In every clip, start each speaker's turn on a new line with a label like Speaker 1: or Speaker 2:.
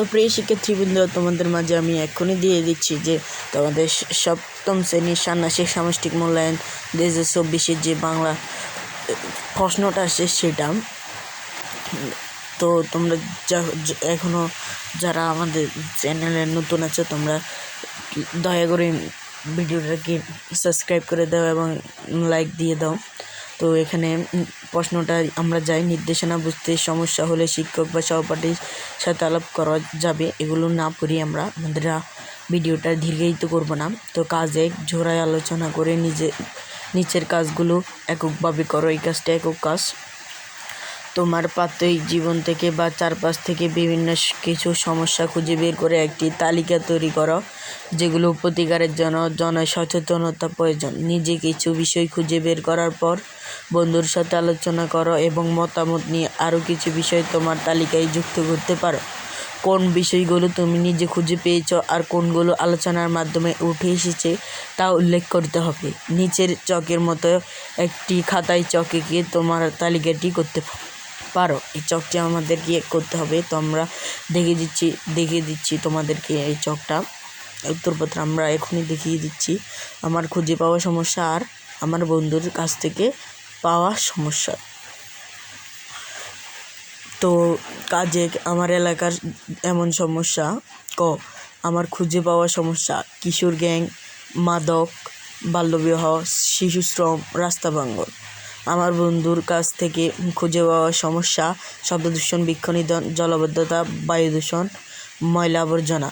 Speaker 1: তো প্রিয় শিক্ষার্থীবৃন্দ, তোমাদের মাঝে আমি এক্ষুনি দিয়ে দিচ্ছি যে তোমাদের সপ্তম শ্রেণীর ষান্মাসিক সামষ্টিক মূল্যায়ন 2024-এর যে বাংলা প্রশ্নটা আসছে সেটা। তো তোমরা এখনও যারা আমাদের চ্যানেলে নতুন আছো, তোমরা দয়া করে ভিডিওটাকে সাবস্ক্রাইব করে দাও এবং লাইক দিয়ে দাও। তো এখানে প্রশ্নটা আমরা যাই, নির্দেশনা বুঝতে সমস্যা হলে শিক্ষক বা সহপাঠীর সাথে আলাপ করা যাবে। এগুলো না পড়ি আমরা আমাদের ভিডিওটা দীর্ঘায়িত করব না। তো কাজে ঝোড়ায় আলোচনা করে নিচের কাজগুলো এককভাবে করো। এই কাজটা একক কাজ। তোমার প্রাত্যহিক জীবন থেকে বা চারপাশ থেকে বিভিন্ন কিছু সমস্যা খুঁজে বের করে একটি তালিকা তৈরি করো, যেগুলো প্রতিকারের জন্য জনসচেতনতা প্রয়োজন। নিজে কিছু বিষয় খুঁজে বের করার পর বন্ধুর সাথে আলোচনা করো এবং মতামত নিয়ে আরও কিছু বিষয় তোমার তালিকায় যুক্ত করতে পারো। কোন বিষয়গুলো তুমি নিজে খুঁজে পেয়েছো আর কোনগুলো আলোচনার মাধ্যমে উঠে এসেছে তা উল্লেখ করতে হবে। নিচের চকের মতো একটি খাতায় চকে গিয়ে তোমার তালিকাটি করতে পারো। এই চকটি আমাদেরকে করতে হবে। তো আমরা দেখিয়ে দিচ্ছি তোমাদেরকে এই চকটা, উত্তরপত্র আমরা এখনই দেখিয়ে দিচ্ছি। আমার খুঁজে পাওয়া সমস্যা আর আমার বন্ধুর কাছ থেকে পাওয়া সমস্যা। তো কাজে আমার এলাকার এমন সমস্যা। আমার খুঁজে পাওয়া সমস্যা: কিশোর গ্যাং, মাদক, বাল্যবিবাহ, শিশুশ্রম, রাস্তা ভাঙন। আমার বন্ধুর কাছ থেকে খুঁজে পাওয়া সমস্যা: শব্দ দূষণ, বৃক্ষনিধন, জলাবদ্ধতা, বায়ু দূষণ, ময়লা আবর্জনা।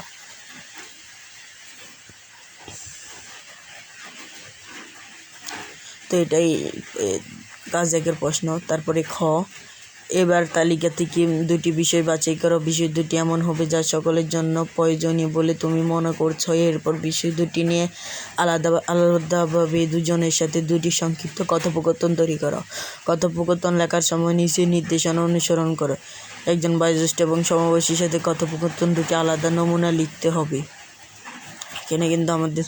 Speaker 1: তো এটাই কাজ একের প্রশ্ন। তারপরে এবার তালিকা থেকে দুটি বিষয় বাছাই করো। বিষয় দুটি এমন হবে যা সকলের জন্য প্রয়োজনীয় বলে তুমি মনে করছো। এরপর বিষয় দুটি নিয়ে আলাদাভাবে দুজনের সাথে দুটি সংক্ষিপ্ত কথোপকথন তৈরি করো। কথোপকথন লেখার সময় নিচে নির্দেশনা অনুসরণ করো। একজন বয়োজ্যেষ্ঠ এবং সমবয়সীর সাথে কথোপকথন দুটি আলাদা নমুনা লিখতে হবে। এখানে কিন্তু আমাদের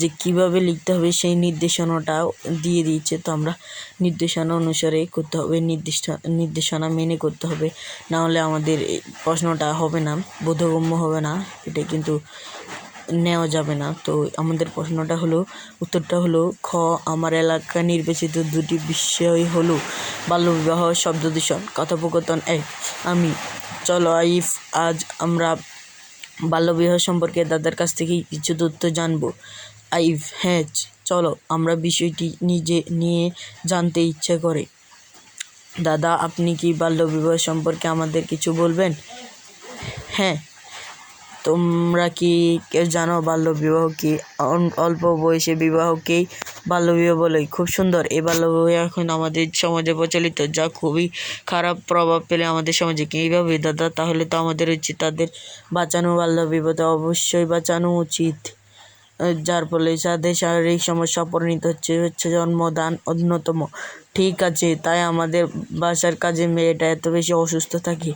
Speaker 1: যে কীভাবে লিখতে হবে সেই নির্দেশনাটাও দিয়ে দিয়েছে। তো আমরা নির্দেশনা অনুসারে করতে হবে, নির্দেশনা মেনে করতে হবে, না হলে আমাদের প্রশ্নটা হবে না, বোধগম্য হবে না, এটা কিন্তু নেওয়া যাবে না। তো আমাদের উত্তরটা হলো আমার এলাকা নির্বাচিত দুটি বিষয় হলো বাল্যবিবাহ, শব্দ দূষণ। কথোপকথন 1: চলো আইফ, আজ আমরা বাল্যবিবাহ সম্পর্কে দাদার কাছ থেকে কিছু তথ্য জানব। আইফ: হ্যাঁ, চলো, আমরা বিষয়টি নিয়ে জানতে ইচ্ছে করে। দাদা: আপনি কি বাল্যবিবাহ সম্পর্কে আমাদের কিছু বলবেন? হ্যাঁ। তোমরা কি কেউ জানো বাল্যবিবাহ কি? অল্প বয়সে বিবাহকেই বাল্যবিবাহ বলে। খুব সুন্দর। এই বাল্যবিবাহ এখন আমাদের সমাজে প্রচলিত, যা খুবই খারাপ প্রভাব ফেলে আমাদের সমাজে। কীভাবে দাদা? তাহলে তো আমাদের উচিত তাদের বাঁচানো। বাল্যবিবাহ অবশ্যই বাঁচানো উচিত, যার ফলে যাদের শারীরিক সমস্যা পরিণত হচ্ছে জন্মদান অন্যতম। ঠিক আছে, তাই আমাদের বাসার কাজে মেয়েটা এত বেশি অসুস্থ থাকে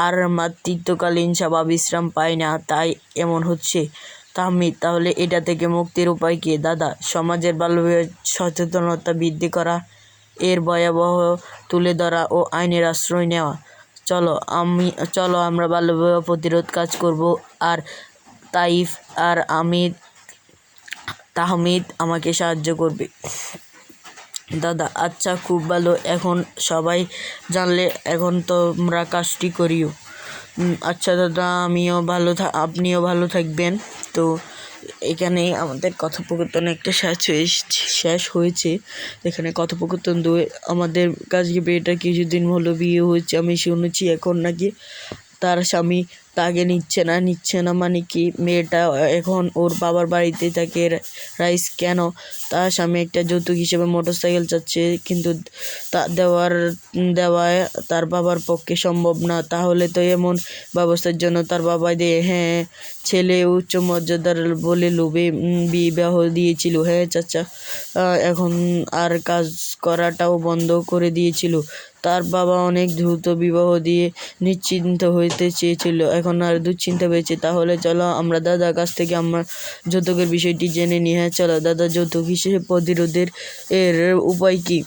Speaker 1: আর মাতৃত্বকালীন সেবা বিশ্রাম পায় না, তাই এমন হচ্ছে। তাহমিদ: তাহলে এটা থেকে মুক্তির উপায় কি? দাদা: সমাজের বাল্যবিবাহ সচেতনতা বৃদ্ধি করা, এর ভয়াবহ তুলে ধরা ও আইনের আশ্রয় নেওয়া। চলো আমরা বাল্যবিবাহ প্রতিরোধ কাজ করব। আর তাইফ আর তাহমিদ আমাকে সাহায্য করবে। দাদা: আচ্ছা, খুব ভালো। এখন সবাই জানলে, এখন তোমরা কাজটি করিও। আচ্ছা দাদা, আপনিও ভালো থাকবেন। তো এখানে আমাদের কথোপকথন একটা শেষ হয়েছে। এখানে কথোপকথন আমাদের কাজকে মেয়েটা কিছুদিন হলো বিয়ে হয়েছে, আমি শুনেছি। এখন নাকি তার স্বামী তাকে নিচ্ছে না মানে কি? মেয়েটা এখন ওর বাবার বাড়িতে থাকে। রাইস: কেন? তার স্বামী একটা যৌতুক হিসেবে মোটরসাইকেল চাচ্ছে, কিন্তু তা দেওয়ায় তার বাবার পক্ষে সম্ভব না। তাহলে তো এমন ব্যবস্থার জন্য তার বাবা হ্যাঁ, ছেলে উচ্চ মর্যাদার বলে লোভে বিবাহ দিয়েছিল। হ্যাঁ চাচা, এখন আর কাজ করাটাও বন্ধ করে দিয়েছিল। তার বাবা অনেক দ্রুত বিবাহ দিয়ে নিশ্চিন্ত হতে চেয়েছিল, এখন আর দুশ্চিন্তা পেয়েছে। তাহলে চলো আমরা দাদার কাছ থেকে আমরা যৌতুকের বিষয়টি জেনে নিই। হ্যাঁ চলো। দাদা: যৌতুক হিসেবে প্রতিরোধের উপায় কি?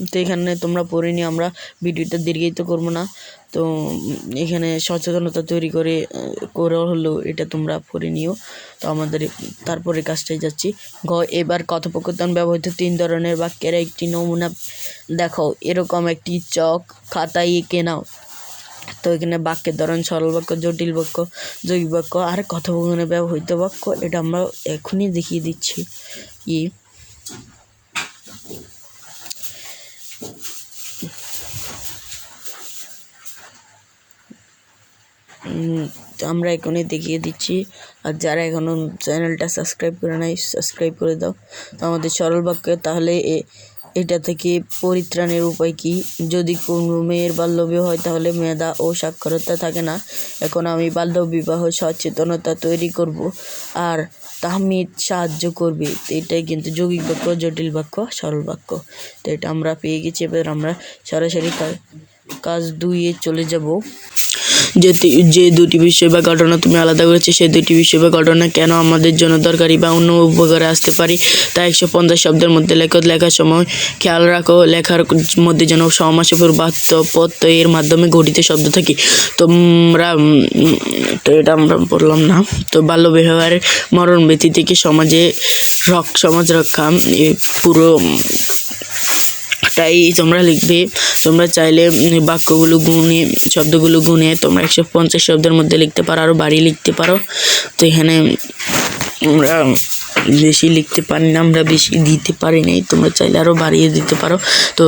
Speaker 1: তো এখানে তোমরা পড়ে নিও, আমরা ভিডিওটা দীর্ঘায়িত করবো না। তো এখানে সচেতনতা তৈরি করে হলো এটা তোমরা পড়ে নিও। তো আমাদের তারপরে কাজটাই যাচ্ছি। এবার কথোপকথন ব্যবহৃত 3 ধরনের বাক্যের একটি নমুনা দেখো। এরকম একটি চক খাতায় এঁকে নাও। তো এখানে বাক্যের ধরন সরল বাক্য, জটিল বাক্য, যৌগিক বাক্য আর কথোপকথনে ব্যবহৃত বাক্য, এটা আমরা এখনই দেখিয়ে দিচ্ছি। আমরা এখনই দেখিয়ে দিচ্ছি। আর যারা এখনও চ্যানেলটা সাবস্ক্রাইব করে নাই, সাবস্ক্রাইব করে দাও। তো আমাদের সরল বাক্য, তাহলে এটা থেকে পরিত্রাণের উপায় কি? যদি কোনো মেয়ের বাল্যবিবাহ হয় তাহলে মেধা ও সাক্ষরতা থাকে না। এখন আমি বাল্যবিবাহ সচেতনতা তৈরি করব আর তাহমিদ সাহায্য করবে। তো এটাই কিন্তু যৌগিক বাক্য, জটিল বাক্য, সরল বাক্য। তো এটা আমরা পেয়ে গেছি। এবার আমরা সরাসরি কাজ 2-এ চলে যাব। যে দুটি বিষয় বা ঘটনা তুমি আলাদা করেছো সেই দুটি বিষয় বা ঘটনা কেন আমাদের জন্য দরকারি বা অন্য উপকারে আসতে পারি তা 150 শব্দের মধ্যে লেখো। লেখার সময় খেয়াল রাখো লেখার মধ্যে যেন সমাসপর প্রত্যয়ের মাধ্যমে গঠিত শব্দ থাকে। তো এটা আমরা বললাম না। তো বাল্য বিবাহের মরণ ব্যথি থেকে সমাজ রক্ষা পুরো তাই তোমরা লিখবে। তোমরা চাইলে বাক্যগুলো গুনে, শব্দগুলো গুনে তোমরা 150 শব্দের মধ্যে লিখতে পারো, আরও বাড়িয়ে লিখতে পারো। তো এখানে আমরা বেশি লিখতে পারি না, আমরা বেশি দিতে পারি নাই, তোমরা চাইলে আরও বাড়িয়ে দিতে পারো। তো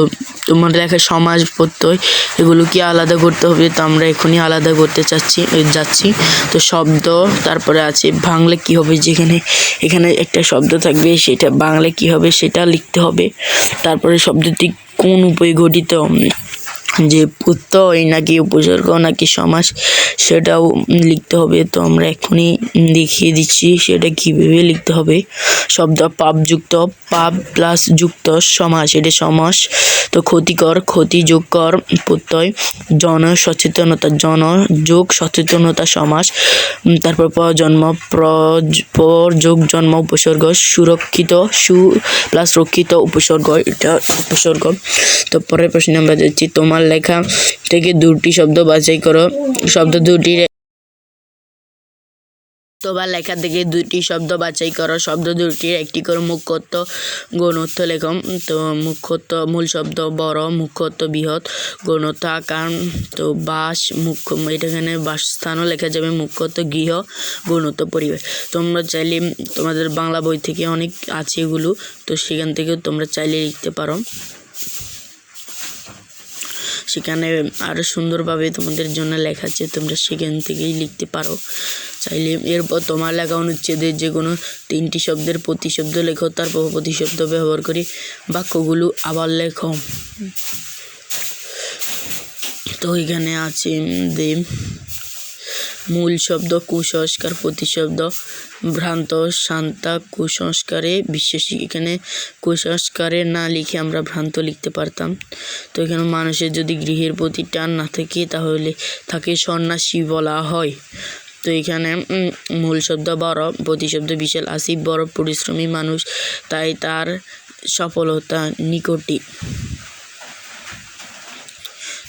Speaker 1: তোমার লেখা সমাজ প্রত্যয় এগুলো কি আলাদা করতে হবে, তো আমরা এখনই আলাদা করতে যাচ্ছি। তো শব্দ, তারপরে আছে বাংলা কি হবে, যেখানে এখানে একটা শব্দ থাকবে সেটা বাংলা কি হবে সেটা লিখতে হবে। তারপরে শব্দটি কোন উপায়ে গঠিত, যে প্রত্যয় নাকি উপসর্গ নাকি সমাস সেটাও লিখতে হবে। তো আমরা এখনই দেখিয়ে দিচ্ছি সেটা কীভাবে লিখতে হবে। শব্দ পাপযুক্ত, পাপ প্লাস যুক্ত সমাস, এটা সমাস। তো ক্ষতিকর, ক্ষতি যোগ কর প্রত্যয়। জন সচেতনতা, জন যোগ সচেতনতা সমাস। তারপর প্রজন্ম, পর যোগ জন্ম উপসর্গ। সুরক্ষিত, সু প্লাস রক্ষিত উপসর্গ, এটা উপসর্গ। তো পরের প্রশ্নে আমরা যাচ্ছি। তোমার লেখা থেকে দুটি শব্দ বাছাই করো। শব্দ দুটির একটি করে মুখ্যত্ব গৌণত্ব লেখো। তো মুখ্যত্ব মূল শব্দ বড়, মুখ্যত্ব বৃহৎ, গৌণত্ব আকার। তো বাস, এখানে বাসস্থানও লেখা যাবে, মুখ্যত্ব গৃহ, গৌণত্ব পরিবেশ। তোমরা চাইলে তোমাদের বাংলা বই থেকে অনেক আছে এগুলো, তো সেখান থেকেও তোমরা চাইলে লিখতে পারো। সেখানে আরও সুন্দরভাবে তোমাদের জন্য লেখা আছে, তোমরা সেখান থেকেই লিখতে পারো চাইলে। এরপর তোমার লেখা অনুচ্ছেদের যে কোনো 3টি শব্দের প্রতিশব্দ লেখো, তারপর প্রতিশব্দ ব্যবহার করে বাক্যগুলো আবার লেখো। তো এখানে আছে মূল শব্দ কুসংস্কার, প্রতিশব্দ ভ্রান্ত, শান্তা কুসংস্কারে বিশ্বাসী। এখানে কুসংস্কারে না লিখে আমরা ভ্রান্ত লিখতে পারতাম। তো এখানে মানুষের যদি গৃহের প্রতি টান না থাকে তাহলে তাকে সন্ন্যাসী বলা হয়। তো এখানে মূল শব্দ বড়, প্রতিশব্দ বিশাল। আসিফ বড় পরিশ্রমী মানুষ, তাই তার সফলতা নিকটে।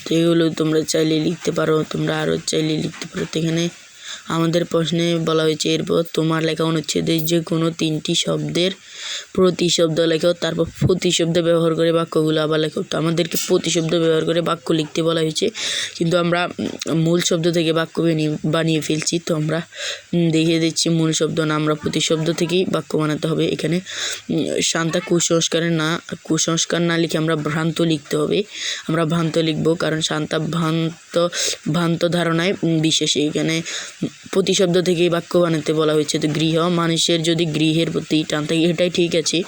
Speaker 1: তো এগুলো তোমরা চাইলে লিখতে পারো, তোমরা আরও চাইলে লিখতে পারো। তো এখানে আমাদের প্রশ্নে বলা হয়েছে এরপর তোমার লেখা অনুচ্ছেদে যে কোনো 3টি শব্দের প্রতিশব্দ লেখো, তারপর প্রতিশব্দ ব্যবহার করে বাক্যগুলো আবার লেখো। তো আমাদেরকে প্রতিশব্দ ব্যবহার করে বাক্য লিখতে বলা হয়েছে, কিন্তু আমরা মূল শব্দ থেকে বাক্য বানিয়ে ফেলছি। তো আমরা দেখিয়ে দিচ্ছি মূল শব্দ না, আমরা প্রতিশব্দ থেকেই বাক্য বানাতে হবে। এখানে শান্তা কুসংস্কার না লিখে আমরা ভ্রান্ত লিখতে হবে। আমরা ভ্রান্ত লিখব কারণ শান্তা ভ্রান্ত ধারণায় বিশ্বাসী। এখানে প্রতিশব্দ থেকেই বাক্য বানাতে বলা হয়েছে। তো গৃহ, মানুষের যদি গৃহের প্রতি টান থাকে, এটাই ঠিক আছে,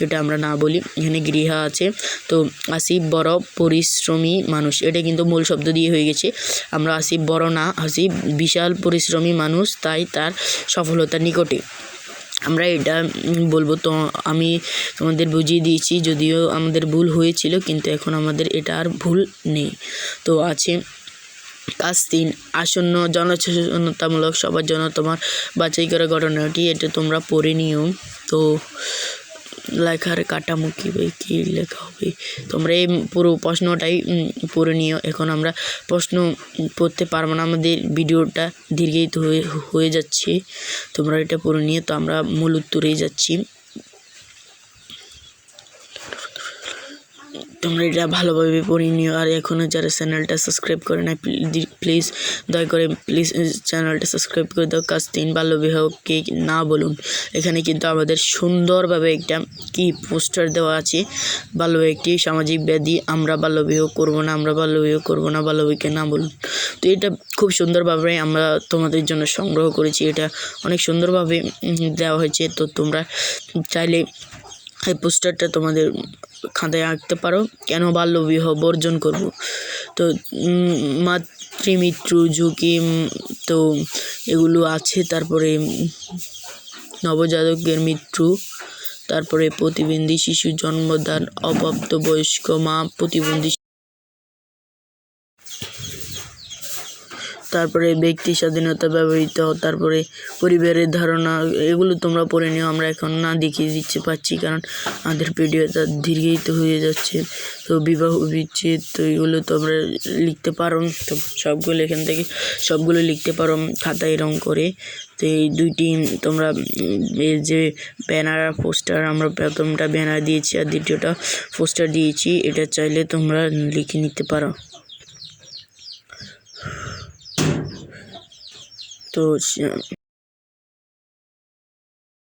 Speaker 1: এটা আমরা না বলি। এখানে গৃহ আছে। তো আসিফ বড় পরিশ্রমী মানুষ, এটা কিন্তু মূল শব্দ দিয়ে হয়ে গেছে। আমরা আসিফ বড় না, আসিফ বিশাল পরিশ্রমী মানুষ, তাই তার সফলতার নিকটে। আমরা এটা বলবো। তো আমি তোমাদের বুঝিয়ে দিয়েছি, যদিও আমাদের ভুল হয়েছিল, কিন্তু এখন আমাদের এটা আর ভুল নেই। তো আছে কাজ 3, আসন্ন জনসচেতনতামূলক সবার জন্য তোমার বাছাই করা ঘটনাটি, এটা তোমরা পড়ে নিও। তো লেখার কাঠামো কী লেখা হবে। তোমরা এই পুরো প্রশ্নটাই পড়ে নিও। এখন আমরা প্রশ্ন পড়তে পারবো না, আমাদের ভিডিওটা দীর্ঘায়িত হয়ে যাচ্ছে। তোমরা এটা পড়ে নিয়ে তো আমরা মূল উত্তরেই যাচ্ছি। তোমরা এটা ভালোভাবে পড়ে নিও। আর এখনও যারা চ্যানেলটা সাবস্ক্রাইব করে না প্লিজ দয়া করে চ্যানেলটা সাবস্ক্রাইব করে দাও। কাজ 3 বাল্যবিবাহকে না বলুন। এখানে কিন্তু আমাদের সুন্দরভাবে একটা পোস্টার দেওয়া আছে। বাল্যবিবাহ একটি সামাজিক ব্যাধি, আমরা বাল্যবিবাহ করবো না, আমরা বাল্যবিবাহ করবো না, বাল্যবিবাহকে না বলুন। তো এটা খুব সুন্দরভাবে আমরা তোমাদের জন্য সংগ্রহ করেছি। এটা অনেক সুন্দরভাবে দেওয়া হয়েছে। তো তোমরা চাইলে এই পোস্টারটা তোমাদের খাতায় আঁকতে পারো। কেন বাল্যবিবাহ বর্জন করব। তো মাতৃমৃত্যু ঝুঁকি তো এগুলো আছে। তারপরে নবজাতকের মৃত্যু, তারপরে প্রতিবন্ধী শিশু জন্মদান, অপ্রাপ্তবয়স্ক মা, প্রতিবন্ধী, তারপরে ব্যক্তি স্বাধীনতা ব্যবহৃত, তারপরে পরিবারের ধারণা, এগুলো তোমরা পড়ে নিও। আমরা এখন না দেখিয়ে দিতে পারছি কারণ আমাদের ভিডিওটা দীর্ঘায়িত হয়ে যাচ্ছে। তো বিবাহ বিচ্ছেদ তো এগুলো তোমরা লিখতে পারো। তো সবগুলো এখান থেকে সবগুলো লিখতে পারো খাতায় রং করে। তো এই দুইটি তোমরা এই যে ব্যানার পোস্টার, আমরা প্রথমটা ব্যানার দিয়েছি আর দ্বিতীয়টা পোস্টার দিয়েছি, এটা চাইলে তোমরা লিখে নিতে পারো। তো